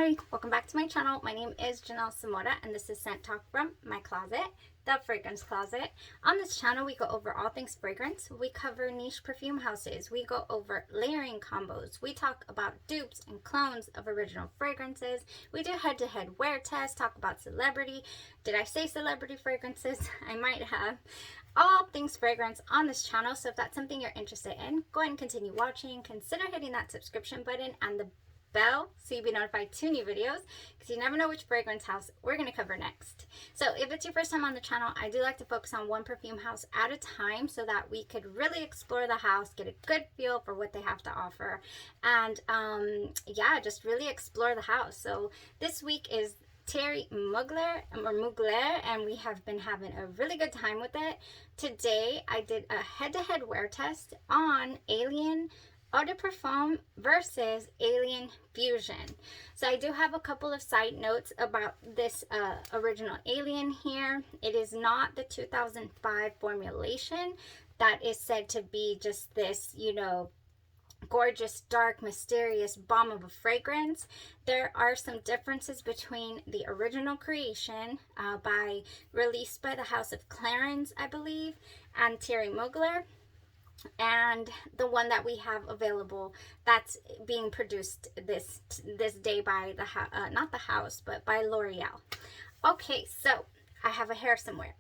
Hi, welcome back to my channel. My name is Janelle Samora and this is Scent Talk from my closet, the fragrance closet. On this channel we go over all things fragrance. We cover niche perfume houses. We go over layering combos. We talk about dupes and clones of original fragrances. We do head-to-head wear tests, talk about celebrity. Did I say celebrity fragrances? I might have. All things fragrance on this channel. So if that's something you're interested in, go ahead and continue watching. Consider hitting that subscription button and the bell so you'll be notified to new videos, because you never know which fragrance house we're going to cover next. So if it's your first time on the channel, I do like to focus on one perfume house at a time so that we could really explore the house, get a good feel for what they have to offer, and yeah, just really explore the house. So this week is Thierry Mugler, and we have been having a really good time with it. Today I did a head-to-head wear test on Alien Eau de Perfume versus Alien Fusion. So I do have a couple of side notes about this original Alien here. It is not the 2005 formulation that is said to be just this, you know, gorgeous, dark, mysterious bomb of a fragrance. There are some differences between the original creation released by the House of Clarence, I believe, and Thierry Mugler, and the one that we have available that's being produced this day by the not the house, but by L'Oreal. Okay, so I have a hair somewhere.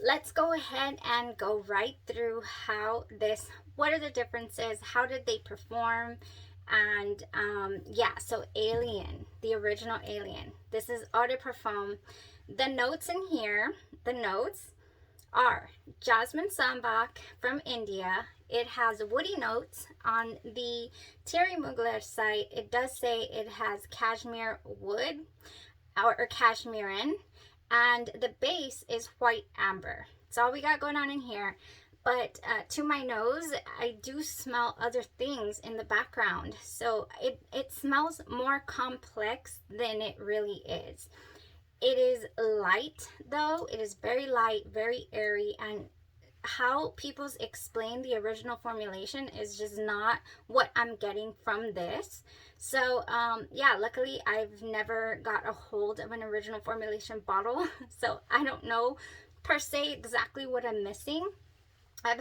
Let's go ahead and go right through what are the differences, how did they perform, and yeah, so Alien, the original Alien. This is Eau de Parfum. The notes in here, the notes are jasmine sambac from India. It has woody notes. On the Thierry Mugler site, it does say it has cashmere wood or cashmerean, and the base is white amber. That's all we got going on in here. But to my nose, I do smell other things in the background. So it smells more complex than it really is. It is light though. It is very light, very airy, and how people explain the original formulation is just not what I'm getting from this. So yeah, luckily I've never got a hold of an original formulation bottle, so I don't know per se exactly what I'm missing. I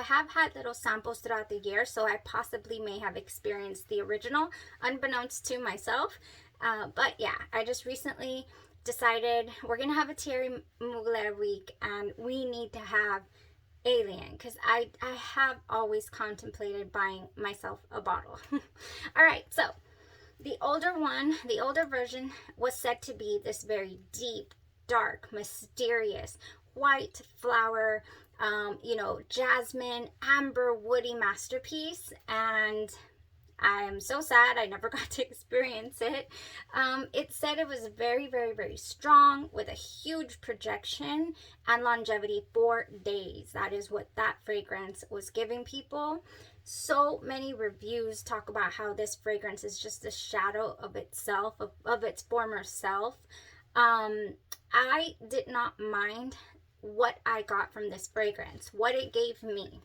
have had little samples throughout the year, so I possibly may have experienced the original unbeknownst to myself. But yeah, I just recently decided we're gonna have a Thierry Mugler week and we need to have Alien, because I have always contemplated buying myself a bottle. All right, so the older version was said to be this very deep, dark, mysterious white flower, you know, jasmine, amber, woody masterpiece, and I am so sad I never got to experience it. It said it was very, very, very strong with a huge projection and longevity for days. That is what that fragrance was giving people. So many reviews talk about how this fragrance is just a shadow of itself, of its former self. I did not mind what I got from this fragrance, what it gave me.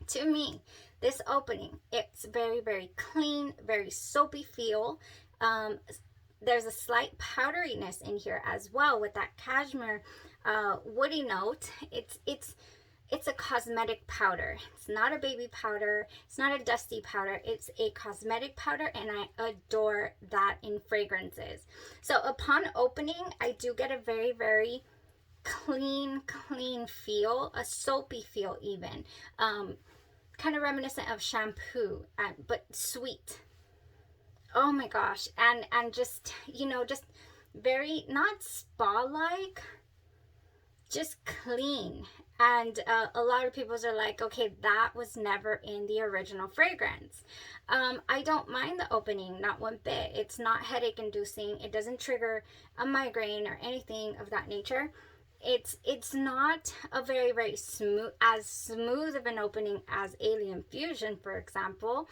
To me, this opening, it's very, very clean, very soapy feel. There's a slight powderiness in here as well with that cashmere woody note. It's a cosmetic powder. It's not a baby powder. It's not a dusty powder. It's a cosmetic powder, and I adore that in fragrances. So upon opening, I do get a very, very clean feel, a soapy feel even. Kind of reminiscent of shampoo, but sweet. Oh my gosh. And just, you know, just very, not spa-like, just clean. And a lot of people are like, okay, that was never in the original fragrance. I don't mind the opening, not one bit. It's not headache inducing. It doesn't trigger a migraine or anything of that nature. It's not a very, very smooth of an opening as Alien Fusion, for example,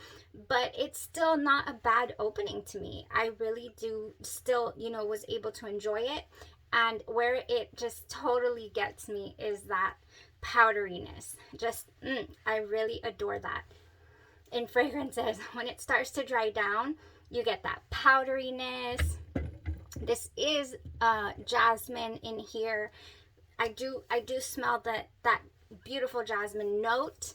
but it's still not a bad opening to me. I really do still, you know, was able to enjoy it. And where it just totally gets me is that powderiness. Just, I really adore that in fragrances. When it starts to dry down, You get that powderiness. This is jasmine in here. I do smell that beautiful jasmine note.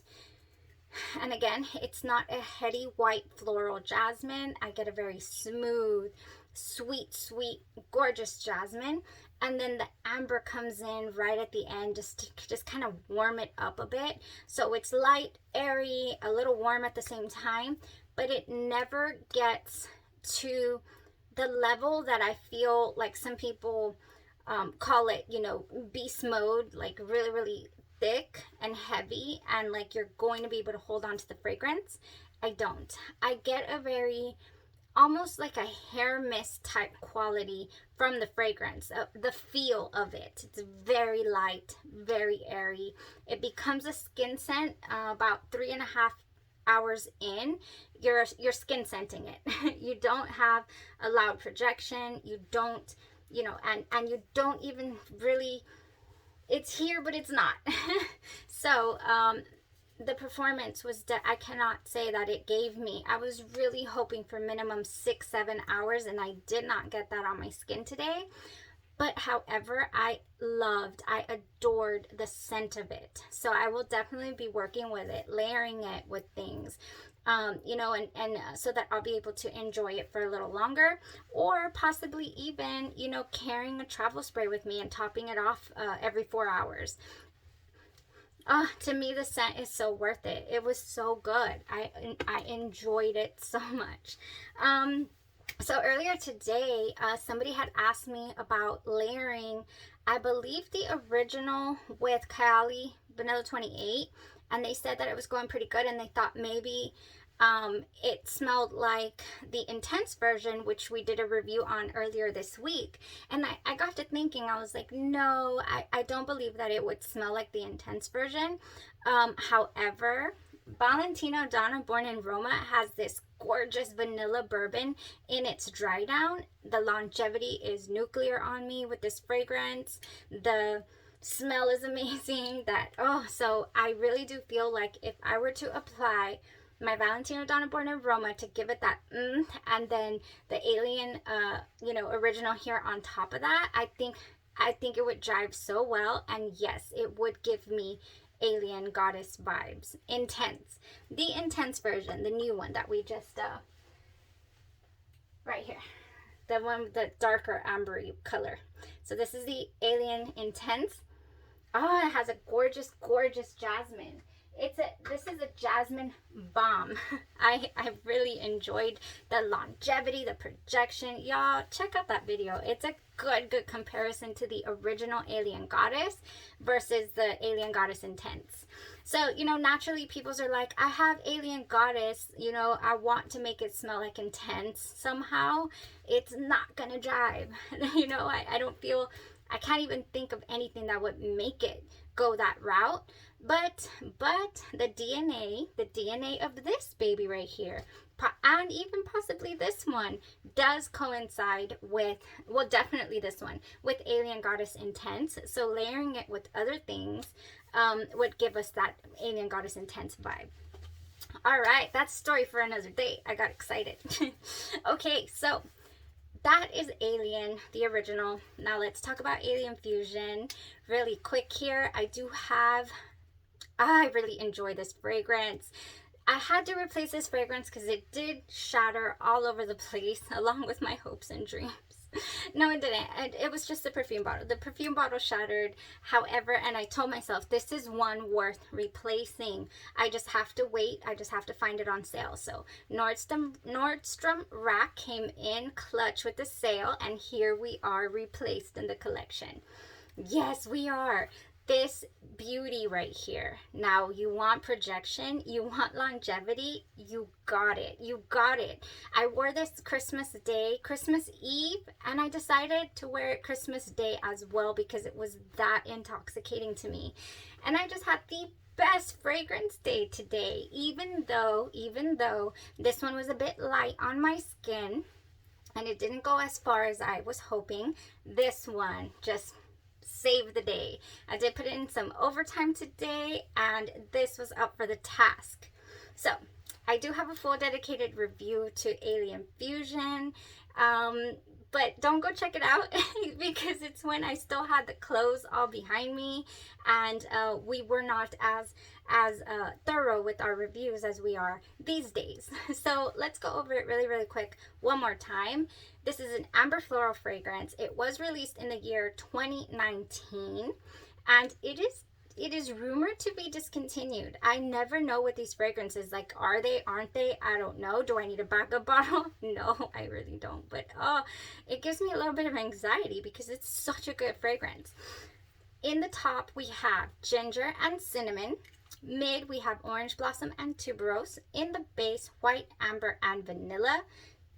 And again, it's not a heady white floral jasmine. I get a very smooth, sweet, gorgeous jasmine. And then the amber comes in right at the end just to kind of warm it up a bit. So it's light, airy, a little warm at the same time, but it never gets to the level that I feel like some people call it, you know, beast mode, like really, really thick and heavy, and like you're going to be able to hold on to the fragrance. I don't. I get a very, almost like a hair mist type quality from the fragrance, the feel of it. It's very light, very airy. It becomes a skin scent about 3.5 hours in. You're skin scenting it. You don't have a loud projection. You don't, you know, and you don't even really, it's here, but it's not. So, the performance was, I cannot say that it gave me. I was really hoping for minimum 6-7 hours, and I did not get that on my skin today. But however, I adored the scent of it. So I will definitely be working with it, layering it with things, you know, and so that I'll be able to enjoy it for a little longer, or possibly even, you know, carrying a travel spray with me and topping it off every 4 hours. To me, the scent is so worth it. It was so good. I enjoyed it so much. So earlier today, somebody had asked me about layering, I believe, the original with Kylie Vanilla 28, and they said that it was going pretty good, and they thought maybe it smelled like the intense version, which we did a review on earlier this week. And I got to thinking, I was like, no, I don't believe that it would smell like the intense version. However, Valentino Donna Born in Roma has this gorgeous vanilla bourbon in its dry down. The longevity is nuclear on me with this fragrance. The smell is amazing. So I really do feel like if I were to apply my Valentino Donna Born in Roma to give it that and then the Alien you know, original here on top of that, I think it would jive so well. And yes, it would give me Alien Goddess vibes. Intense. The intense version, the new one that we just right here, the one with the darker ambery color. So this is the Alien Intense. Oh, it has a gorgeous jasmine. This is a jasmine bomb. I really enjoyed the longevity, the projection. Y'all check out that video. It's a good comparison to the original Alien Goddess versus the Alien Goddess Intense. So, you know, naturally people's are like, I have Alien Goddess, you know, I want to make it smell like Intense. Somehow it's not gonna jive. You know, I don't feel, I can't even think of anything that would make it go that route. But the DNA of this baby right here, and even possibly this one, does coincide with, well, definitely this one, with Alien Goddess Intense. So layering it with other things would give us that Alien Goddess Intense vibe. All right, that's a story for another day. I got excited. Okay, so that is Alien, the original. Now let's talk about Alien Fusion really quick here. I really enjoy this fragrance. I had to replace this fragrance because it did shatter all over the place along with my hopes and dreams. No, it didn't. It was just the perfume bottle. The perfume bottle shattered. However, and I told myself, this is one worth replacing. I just have to wait. I just have to find it on sale. So Nordstrom Rack came in clutch with the sale, and here we are, replaced in the collection. Yes, we are. This beauty right here. Now, you want projection, you want longevity, you got it. You got it. I wore this Christmas Eve, and I decided to wear it Christmas Day as well because it was that intoxicating to me. And I just had the best fragrance day today, even though this one was a bit light on my skin and it didn't go as far as I was hoping. This one just saved the day. I did put in some overtime today, and this was up for the task. So I do have a full dedicated review to Alien Fusion. But don't go check it out because it's when I still had the clothes all behind me, and we were not as thorough with our reviews as we are these days. So let's go over it really quick one more time. This is an amber floral fragrance. It was released in the year 2019, and it is rumored to be discontinued. I never know with these fragrances, like, are they, aren't they? I don't know. Do I need a backup bottle? No, I really don't. But it gives me a little bit of anxiety because it's such a good fragrance. In the top, we have ginger and cinnamon. Mid, we have orange blossom and tuberose. In the base, white, amber, and vanilla.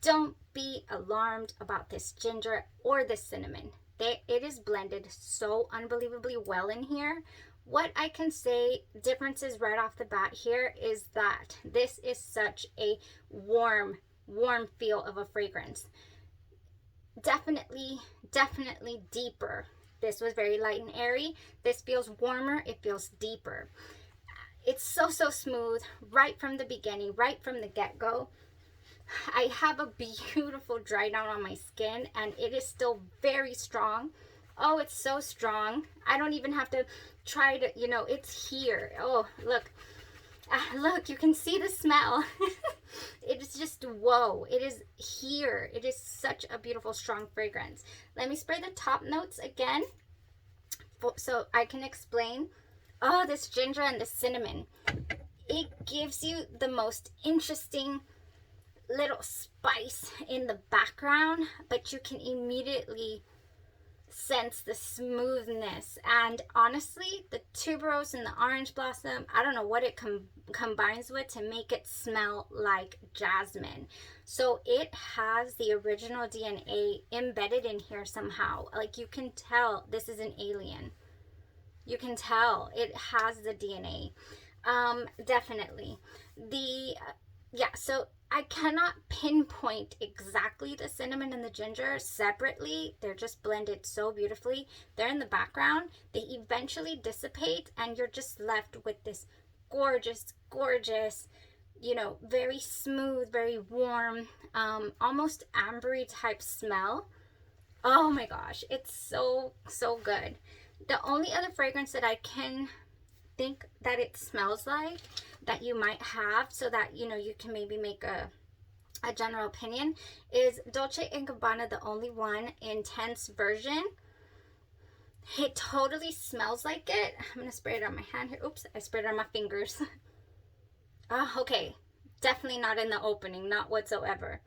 Don't be alarmed about this ginger or this cinnamon. It is blended so unbelievably well in here. What I can say differences right off the bat here is that this is such a warm feel of a fragrance. Definitely deeper. This was very light and airy. This feels warmer. It feels deeper. It's so smooth right from the beginning, right from the get-go. I have a beautiful dry down on my skin, and it is still very strong. Oh, it's so strong. I don't even have to try to, it's here. Oh, look. Look, you can see the smell. It is just, whoa. It is here. It is such a beautiful, strong fragrance. Let me spray the top notes again so I can explain. Oh, this ginger and the cinnamon. It gives you the most interesting little spice in the background, but you can immediately sense the smoothness. And honestly, the tuberose and the orange blossom, I don't know what it combines with to make it smell like jasmine. So it has the original DNA embedded in here somehow. Like, you can tell this is an alien. You can tell it has the DNA. Definitely. So I cannot pinpoint exactly the cinnamon and the ginger separately. They're just blended so beautifully. They're in the background. They eventually dissipate, and you're just left with this gorgeous, very smooth, very warm, almost ambery type smell. Oh my gosh, it's so good. The only other fragrance that I can think that it smells like that you might have, so that you can maybe make a general opinion, is Dolce & Gabbana The Only One Intense version. It totally smells like it. I'm gonna spray it on my hand here. Oops, I sprayed it on my fingers. Oh, okay, definitely not in the opening, not whatsoever.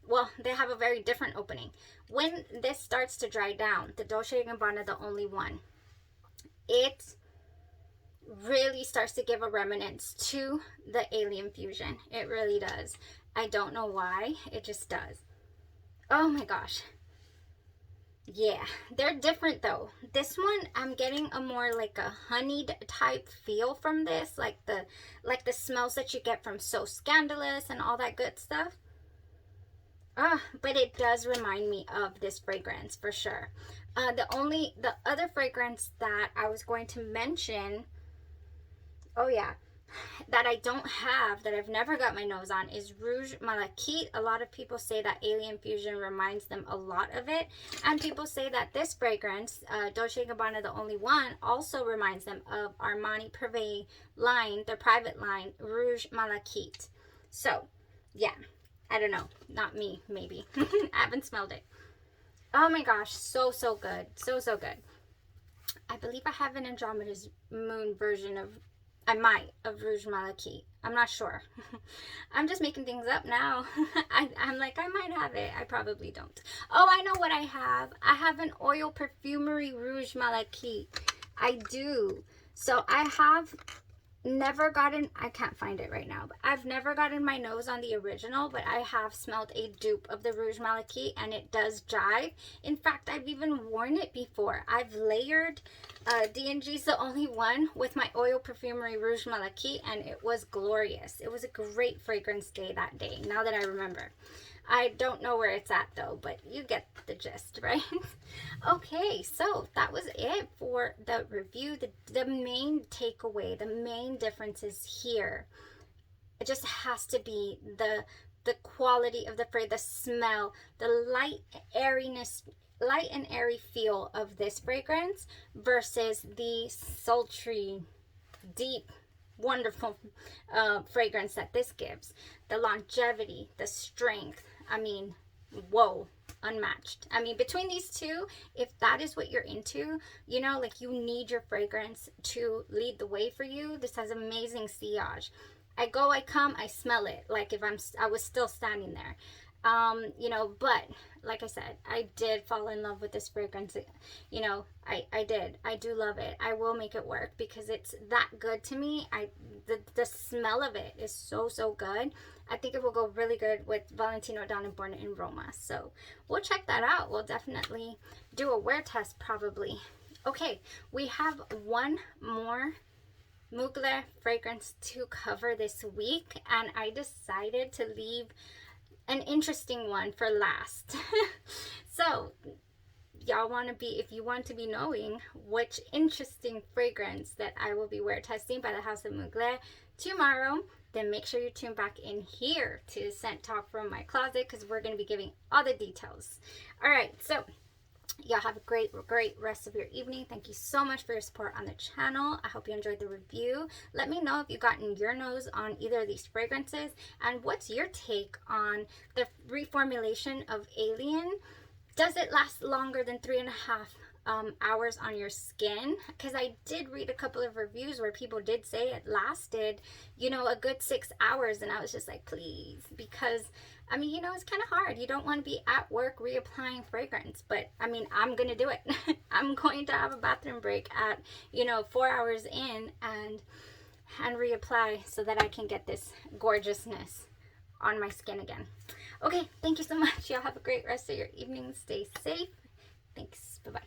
Well, they have a very different opening. When this starts to dry down, the Dolce & Gabbana The Only One, it really starts to give a remnants to the Alien Fusion. It really does. I don't know why. It just does. Oh my gosh. Yeah, they're different though. This one, I'm getting a more like a honeyed type feel from this, like the smells that you get from So Scandalous and all that good stuff. But it does remind me of this fragrance for sure. The other fragrance that I was going to mention, that I don't have, that I've never got my nose on, is Rouge Malachite. A lot of people say that Alien Fusion reminds them a lot of it, and people say that this fragrance, Dolce & Gabbana The Only One, also reminds them of Armani Privé line, their private line, Rouge Malachite. So yeah, I don't know, not me, maybe. I haven't smelled it. Oh my gosh, so good, so good. I believe I have an Andromeda's Moon version of Rouge Malachite. I'm not sure. I'm just making things up now. I'm like, I might have it. I probably don't. Oh, I know what I have. I have an oil Perfumery Rouge Malachite. I do. So I have never gotten, I can't find it right now, but I've never gotten my nose on the original, but I have smelled a dupe of the Rouge Malachite, and it does jive. In fact, I've even worn it before. I've layered D&G's The Only One with my oil Perfumery Rouge Malachite, and it was glorious. It was a great fragrance day that day, now that I remember. I don't know where it's at though, but you get the gist, right? Okay, so that was it for the review. The main takeaway, the main differences here it just has to be the quality of the fragrance, the smell, the light airiness, light and airy feel of this fragrance versus the sultry, deep, wonderful fragrance that this gives. The longevity, the strength, I mean, whoa, unmatched. I mean, between these two, if that is what you're into, you know, like you need your fragrance to lead the way for you, this has amazing sillage. I go, I come, I smell it like if I was still standing there. You know, but like I said, I did fall in love with this fragrance. You know, I did. I do love it. I will make it work because it's that good to me. The smell of it is so, so good. I think it will go really good with Valentino Down and Born in Roma. So we'll check that out. We'll definitely do a wear test probably. Okay, we have one more Mugler fragrance to cover this week, and I decided to leave an interesting one for last. So y'all want to be, if you want to be knowing which interesting fragrance that I will be wear testing by the House of Mugler tomorrow, then make sure you tune back in here to Scent Talk from my closet, because we're going to be giving all the details. All right, so y'all have a great rest of your evening. Thank you so much for your support on the channel. I hope you enjoyed the review. Let me know if you've gotten your nose on either of these fragrances, and what's your take on the reformulation of Alien. Does it last longer than 3.5 hours on your skin? Because I did read a couple of reviews where people did say it lasted, you know, a good 6 hours, and I was just like, please, because I mean, you know, it's kind of hard. You don't want to be at work reapplying fragrance, but I mean, I'm gonna do it. I'm going to have a bathroom break at, you know, 4 hours in and reapply so that I can get this gorgeousness on my skin again. Okay, thank you so much. Y'all have a great rest of your evening. Stay safe. Thanks. Bye-bye.